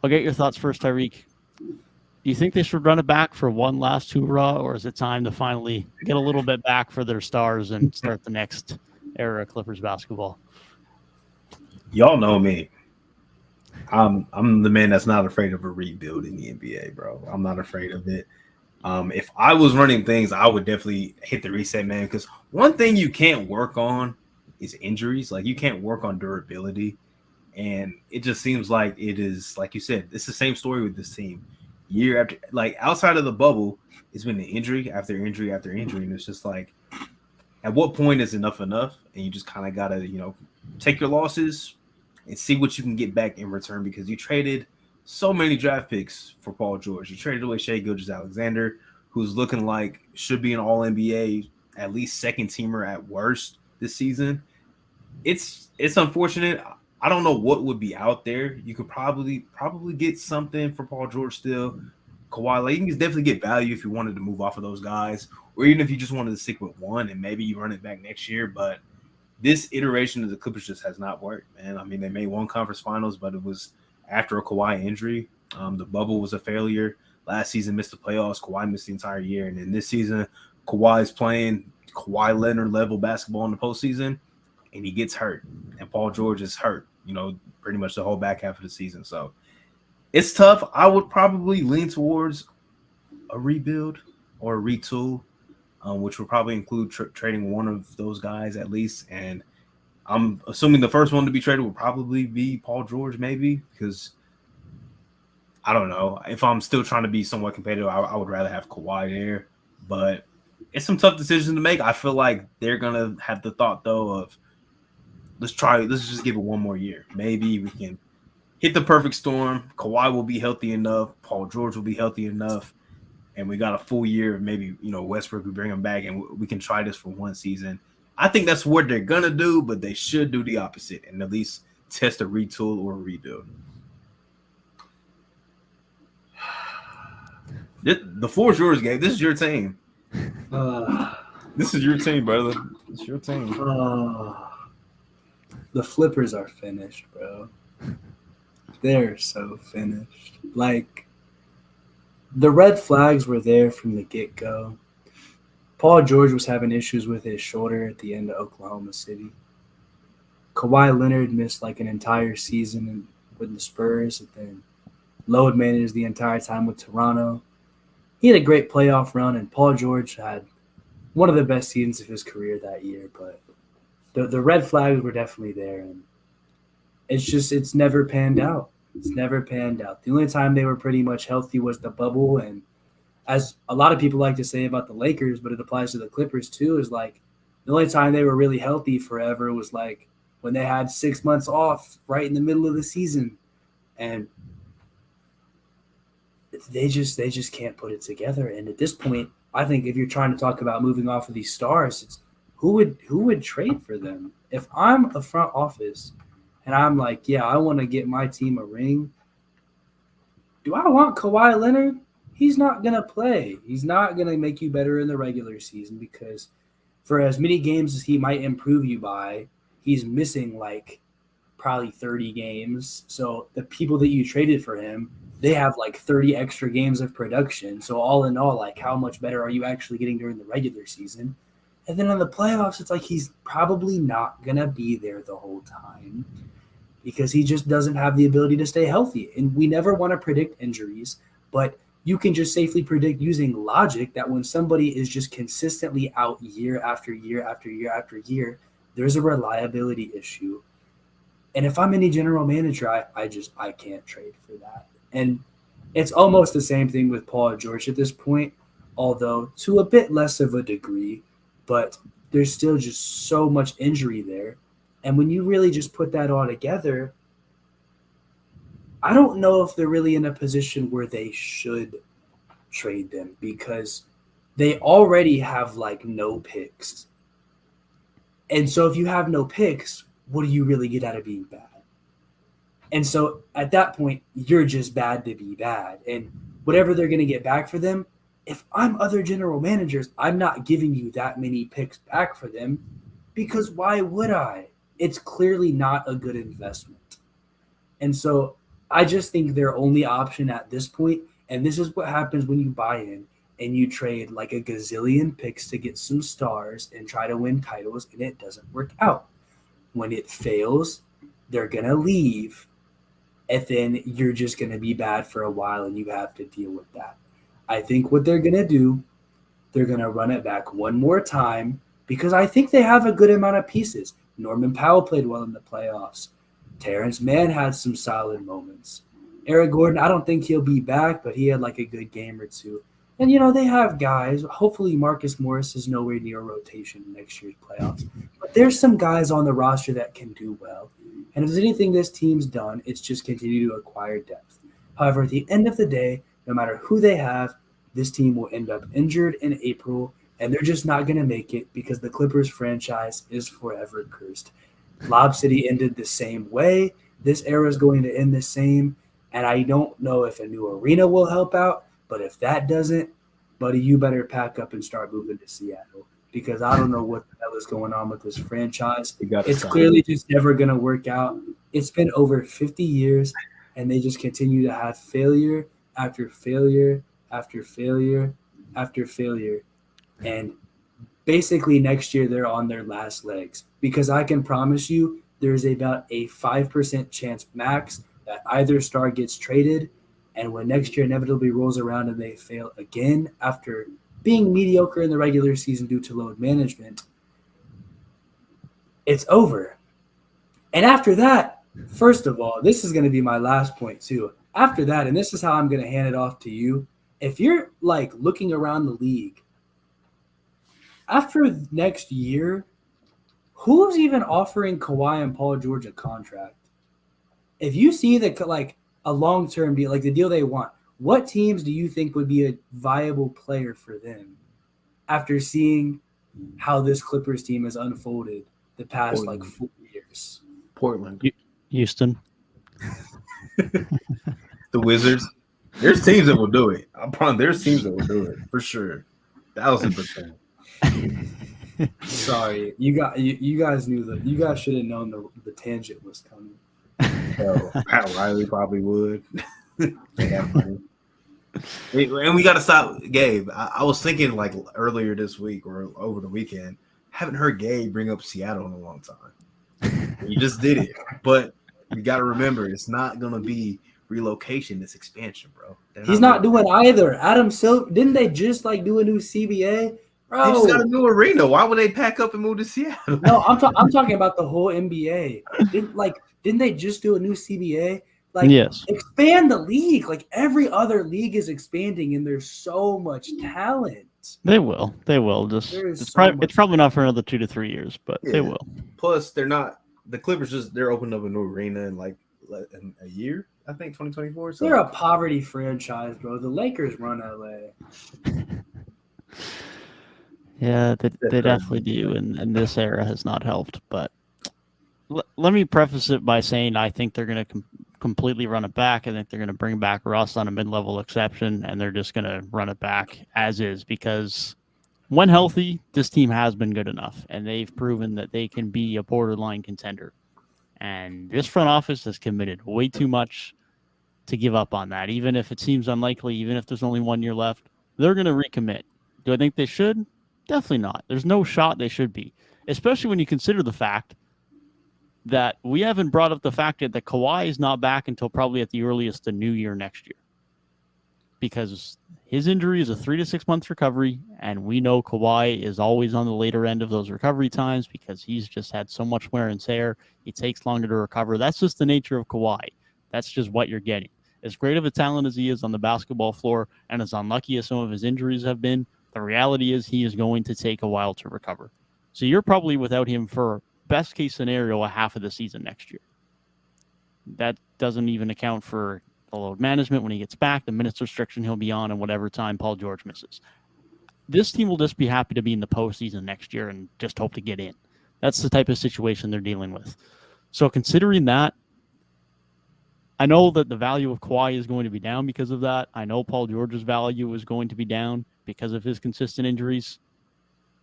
I'll get your thoughts first, Tyrik. Do you think they should run it back for one last hoorah, or is it time to finally get a little bit back for their stars and start the next era of Clippers basketball? Y'all know me. I'm the man that's not afraid of a rebuild in the NBA, bro. I'm not afraid of it. If I was running things, I would definitely hit the reset, man. Because one thing you can't work on is injuries. Like you can't work on durability, and it just seems like it is, like you said, it's the same story with this team. Year after, like outside of the bubble, it's been an injury after injury after injury, and it's just like, at what point is enough enough? And you just kind of gotta, take your losses and see what you can get back in return because you traded so many draft picks for Paul George. You traded away Shai Gilgeous-Alexander, who's looking like should be an All NBA, at least second teamer at worst this season. It's unfortunate. I don't know what would be out there. You could probably get something for Paul George still. Kawhi, like you can definitely get value if you wanted to move off of those guys, or even if you just wanted to stick with one and maybe you run it back next year. But this iteration of the Clippers just has not worked, man. I mean, they made one conference finals, but it was after a Kawhi injury. The bubble was a failure. Last season missed the playoffs. Kawhi missed the entire year. And then this season, Kawhi is playing Kawhi Leonard level basketball in the postseason, and he gets hurt. And Paul George is hurt, pretty much the whole back half of the season. So it's tough. I would probably lean towards a rebuild or a retool, which would probably include trading one of those guys at least. And I'm assuming the first one to be traded would probably be Paul George, maybe, because I don't know. If I'm still trying to be somewhat competitive, I would rather have Kawhi there. But it's some tough decisions to make. I feel like they're going to have the thought, though, of let's just give it one more year. Maybe we can hit the perfect storm. Kawhi will be healthy enough. Paul George will be healthy enough. And we got a full year of maybe, Westbrook, we bring him back and we can try this for one season. I think that's what they're going to do, but they should do the opposite and at least test a retool or a rebuild. The floor is yours, Gabe. This is your team. This is your team, brother. It's your team. The Flippers are finished, bro. They're so finished. Like, the red flags were there from the get-go. Paul George was having issues with his shoulder at the end of Oklahoma City. Kawhi Leonard missed like an entire season with the Spurs, and then load managed the entire time with Toronto. He had a great playoff run, and Paul George had one of the best seasons of his career that year. But the red flags were definitely there, and it's never panned out. It's never panned out. The only time they were pretty much healthy was the bubble, and as a lot of people like to say about the Lakers, but it applies to the Clippers too, is like the only time they were really healthy forever was like when they had 6 months off right in the middle of the season. And they just can't put it together. And at this point, I think if you're trying to talk about moving off of these stars, it's who would trade for them? If I'm a front office and I'm like, yeah, I want to get my team a ring, do I want Kawhi Leonard? He's not going to play. He's not going to make you better in the regular season because for as many games as he might improve you by, he's missing like probably 30 games. So the people that you traded for him, they have like 30 extra games of production. So all in all, like how much better are you actually getting during the regular season? And then in the playoffs, it's like he's probably not going to be there the whole time because he just doesn't have the ability to stay healthy. And we never want to predict injuries, but you can just safely predict using logic that when somebody is just consistently out year after year after year after year, there's a reliability issue. And if I'm any general manager, I can't trade for that. And it's almost the same thing with Paul George at this point, although to a bit less of a degree, but there's still just so much injury there. And when you really just put that all together, I don't know if they're really in a position where they should trade them because they already have like no picks. And so if you have no picks, what do you really get out of being bad? And so at that point, you're just bad to be bad. And whatever they're going to get back for them, if I'm other general managers, I'm not giving you that many picks back for them because why would I? It's clearly not a good investment. And so I just think their only option at this point, and this is what happens when you buy in and you trade like a gazillion picks to get some stars and try to win titles, and it doesn't work out. When it fails, they're going to leave, and then you're just going to be bad for a while, and you have to deal with that. I think what they're going to do, they're going to run it back one more time because I think they have a good amount of pieces. Norman Powell played well in the playoffs. Terrence Mann had some solid moments. Eric Gordon, I don't think he'll be back, but he had like a good game or two. And, they have guys. Hopefully Marcus Morris is nowhere near rotation in next year's playoffs. But there's some guys on the roster that can do well. And if there's anything this team's done, it's just continue to acquire depth. However, at the end of the day, no matter who they have, this team will end up injured in April, and they're just not going to make it because the Clippers franchise is forever cursed. Lob City ended the same way. This era is going to end the same, and I don't know if a new arena will help out, but if that doesn't, buddy, you better pack up and start moving to Seattle because I don't know what the hell is going on with this franchise. It's clearly just never going to work out. It's been over 50 years, and they just continue to have failure after failure after failure after failure. And basically next year they're on their last legs because I can promise you there's about a 5% chance max that either star gets traded, and when next year inevitably rolls around and they fail again after being mediocre in the regular season due to load management, it's over. And after that, first of all, this is going to be my last point too. After that, and this is how I'm going to hand it off to you, if you're like looking around the league, after next year, who's even offering Kawhi and Paul George a contract? If you see that like a long-term deal, like the deal they want, what teams do you think would be a viable player for them after seeing how this Clippers team has unfolded the past like 4 years? Portland. Houston. The Wizards. There's teams that will do it. I promise there's teams that will do it for sure. 1,000%. Sorry, you guys knew that. You guys should have known the tangent was coming. Pat Riley probably would. And we got to stop Gabe. I was thinking like earlier this week or over the weekend. Haven't heard Gabe bring up Seattle in a long time. He just did it, but you got to remember it's not gonna be relocation. It's expansion, bro. He's not doing either. Adam Silver, didn't they just like do a new CBA? Bro, they just got a new arena. Why would they pack up and move to Seattle? No, I'm talking about the whole NBA. Didn't they just do a new CBA? Like, yes. Expand the league. Like every other league is expanding, and there's so much talent. They will. It's probably not for another 2 to 3 years, but they will. Plus, they're not. The Clippers they're opening up a new arena in like in a year. I think 2024. So. They're a poverty franchise, bro. The Lakers run LA. Yeah, they definitely do, and this era has not helped. But let me preface it by saying I think they're going to completely run it back. I think they're going to bring back Russ on a mid-level exception, and they're just going to run it back as is because when healthy, this team has been good enough, and they've proven that they can be a borderline contender. And this front office has committed way too much to give up on that, even if it seems unlikely, even if there's only 1 year left. They're going to recommit. Do I think they should? Definitely not. There's no shot they should be, especially when you consider the fact that we haven't brought up the fact that Kawhi is not back until probably at the earliest the new year next year because his injury is a 3 to 6 month recovery, and we know Kawhi is always on the later end of those recovery times because he's just had so much wear and tear. It takes longer to recover. That's just the nature of Kawhi. That's just what you're getting. As great of a talent as he is on the basketball floor and as unlucky as some of his injuries have been, the reality is he is going to take a while to recover. So you're probably without him for best case scenario a half of the season next year. That doesn't even account for the load management when he gets back, the minutes restriction he'll be on, and whatever time Paul George misses. This team will just be happy to be in the postseason next year and just hope to get in. That's the type of situation they're dealing with. So considering that, I know that the value of Kawhi is going to be down because of that. I know Paul George's value is going to be down because of his consistent injuries.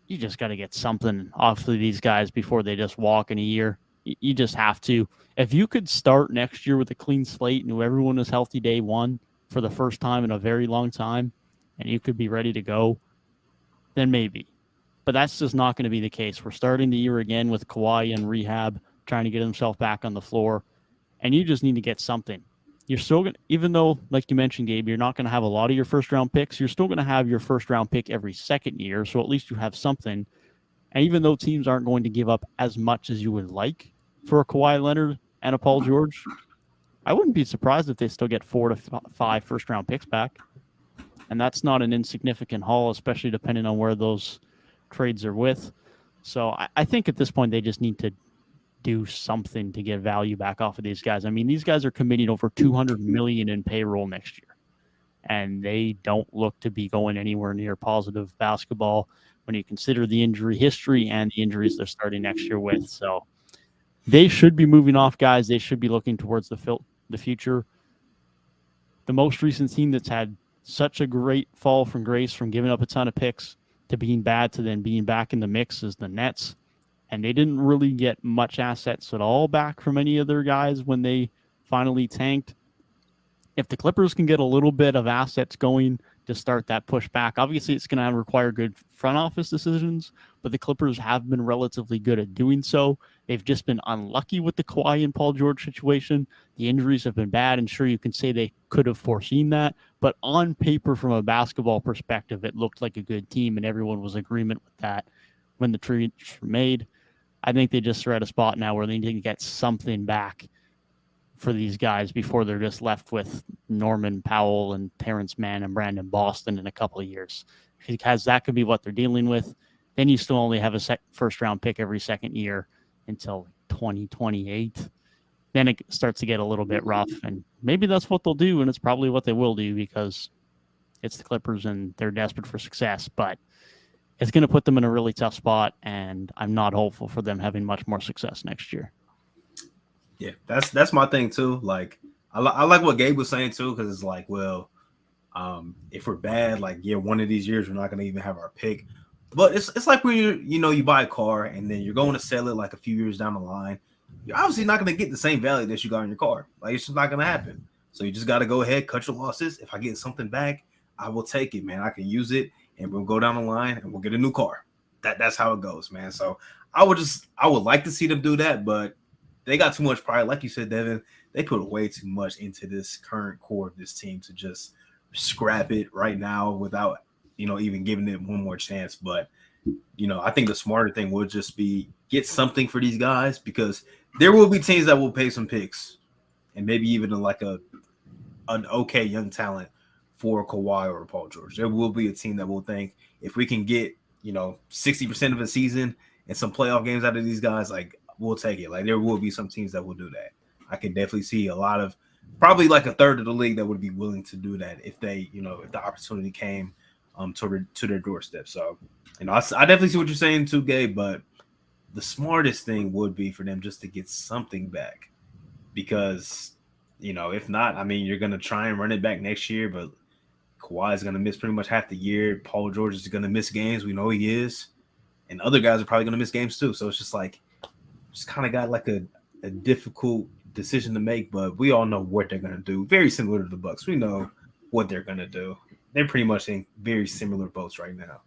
You just got to get something off of these guys before they just walk in a year. You just have to. If you could start next year with a clean slate and everyone is healthy day one for the first time in a very long time, and you could be ready to go, then maybe. But that's just not going to be the case. We're starting the year again with Kawhi in rehab, trying to get himself back on the floor, and you just need to get something. You're still going to, even though, like you mentioned, Gabe, you're not going to have a lot of your first round picks, you're still going to have your first round pick every second year. So at least you have something. And even though teams aren't going to give up as much as you would like for a Kawhi Leonard and a Paul George, I wouldn't be surprised if they still get 4 to 5 first round picks back. And that's not an insignificant haul, especially depending on where those trades are with. So I think at this point they just need to do something to get value back off of these guys. I mean, these guys are committing over $200 million in payroll next year, and they don't look to be going anywhere near positive basketball when you consider the injury history and the injuries they're starting next year with. So they should be moving off guys. They should be looking towards the future. The most recent team that's had such a great fall from grace from giving up a ton of picks to being bad to then being back in the mix is the Nets. And they didn't really get much assets at all back from any of their guys when they finally tanked. If the Clippers can get a little bit of assets going to start that push back, obviously it's going to require good front office decisions, but the Clippers have been relatively good at doing so. They've just been unlucky with the Kawhi and Paul George situation. The injuries have been bad, and sure, you can say they could have foreseen that, but on paper, from a basketball perspective, it looked like a good team, and everyone was in agreement with that when the trades were made. I think they just are at a spot now where they need to get something back for these guys before they're just left with Norman Powell and Terrence Mann and Brandon Boston in a couple of years. Because that could be what they're dealing with. Then you still only have a first round pick every second year until 2028. Then it starts to get a little bit rough, and maybe that's what they'll do, and it's probably what they will do because it's the Clippers and they're desperate for success. But it's going to put them in a really tough spot, and I'm not hopeful for them having much more success next year. Yeah, that's my thing too. Like, I like what Gabe was saying too, because it's like, well, if we're bad, like, yeah, one of these years we're not going to even have our pick. But it's like when you buy a car and then you're going to sell it like a few years down the line. You're obviously not going to get the same value that you got in your car. Like, it's just not going to happen. So you just got to go ahead, cut your losses. If I get something back, I will take it, man. I can use it, and we'll go down the line and we'll get a new car. That's how it goes, man. So I would like to see them do that, but they got too much pride. Like you said, Devin, they put way too much into this current core of this team to just scrap it right now without, even giving it one more chance. But, I think the smarter thing would just be get something for these guys, because there will be teams that will pay some picks and maybe even like an okay young talent for Kawhi or Paul George. There will be a team that will think if we can get, 60% of a season and some playoff games out of these guys, like, we'll take it. Like, there will be some teams that will do that. I can definitely see a lot of, probably like a third of the league that would be willing to do that if they, if the opportunity came to their doorstep. So, I definitely see what you're saying too, Gabe, but the smartest thing would be for them just to get something back, because, if not, I mean, you're going to try and run it back next year, but Kawhi is going to miss pretty much half the year. Paul George is going to miss games. We know he is. And other guys are probably going to miss games too. So it's just like, just kind of got like a difficult decision to make, but we all know what they're going to do. Very similar to the Bucks. We know what they're going to do. They're pretty much in very similar boats right now.